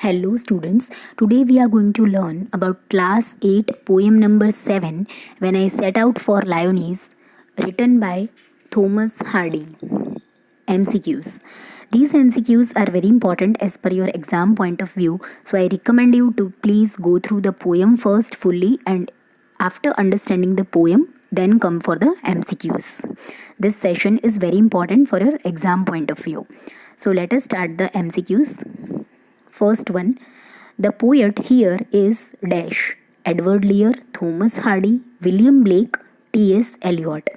Hello students, today we are going to learn about class 8 poem number 7 When I Set Out for Lyonesse, written by Thomas Hardy. MCQs. These MCQs are very important as per your exam point of view, so I recommend you to please go through the poem first fully, and after understanding the poem then come for the MCQs. This session is very important for your exam point of view. So let us start the MCQs. First one, the poet here is dash Edward Lear, Thomas Hardy, William Blake, T.S. Eliot.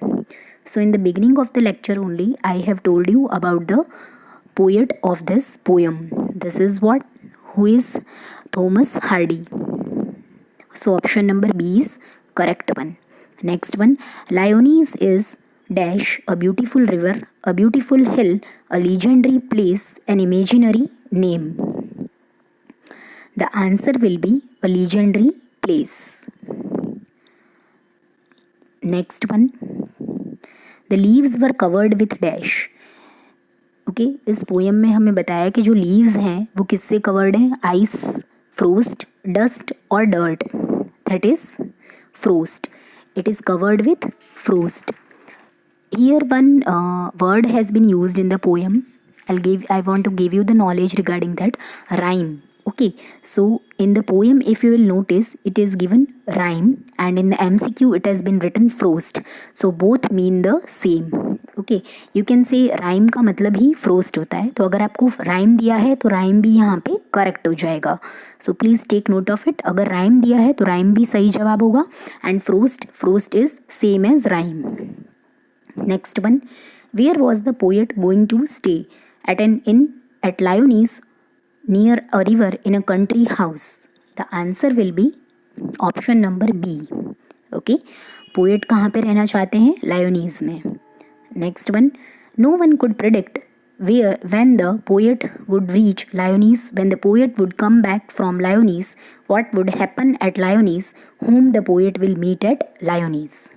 So in the beginning of the lecture only, I have told you about the poet of this poem. This is what? Who is Thomas Hardy? So option number B is correct one. Next one, Lyonesse is dash a beautiful river, a beautiful hill, a legendary place, an imaginary name. The answer will be a legendary place. Next one, the leaves were covered with dash. Okay, इस poem में हमें बताया कि जो leaves हैं वो किससे covered हैं? आइस, फ्रोस्ट, डस्ट और dirt. That is frost. It is covered with frost. Here one word has been used in the poem. I want to give you the knowledge regarding that. Rhyme. Okay, so in the poem, if you will notice, it is given rhyme, and in the MCQ it has been written frost. So both mean the same. Okay, you can say rhyme का मतलब ही frost होता है. तो अगर आपको rhyme दिया है तो rhyme भी यहाँ पे correct हो जाएगा. So please take note of it. अगर rhyme दिया है तो rhyme भी सही जवाब होगा, and frost is same as rhyme. Next one, where was the poet going to stay? At an inn at Lyonesse, near a river, in a country house. The answer will be option number B. Okay, poet कहाँ पे रहना चाहते हैं? Lyonesse में. Next one, no one could predict when the poet would reach Lyonesse, when the poet would come back from Lyonesse, what would happen at Lyonesse, whom the poet will meet at Lyonesse.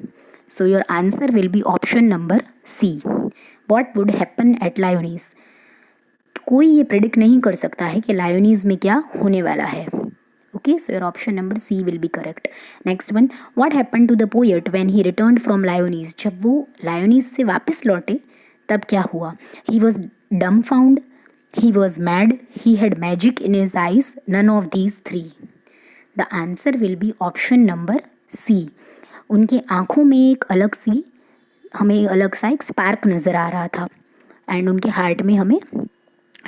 So your answer will be option number C. What would happen at Lyonesse? कोई ये predict नहीं कर सकता है कि लायोनीज में क्या होने वाला है. Okay, so your option number C will be correct. Next one, what happened to the poet when he returned from Lyonnesse? जब वो लायोनीज से वापस लौटे तब क्या हुआ? He was dumbfounded, he was mad, he had magic in his eyes, none of these three. The answer will be option number C. उनकी आँखों में हमें अलग सा एक स्पार्क नज़र आ रहा था, एंड उनके हार्ट में हमें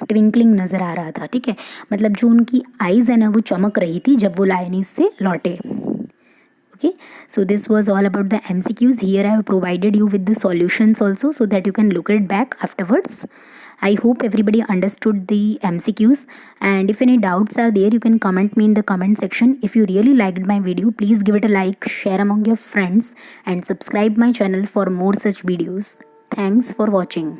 ट्विंकलिंग नज़र आ रहा था. ठीक है, मतलब जो उनकी आइज़ है ना वो चमक रही थी जब वो लायोनीज से लौटे. Okay, so this was all about the MCQs. Here I have provided you with the solutions also so that you can look it back afterwards. I hope everybody understood the MCQs, and if any doubts are there you can comment me in the comment section. If you really liked my video, please give it a like, share among your friends, and subscribe my channel for more such videos. Thanks for watching.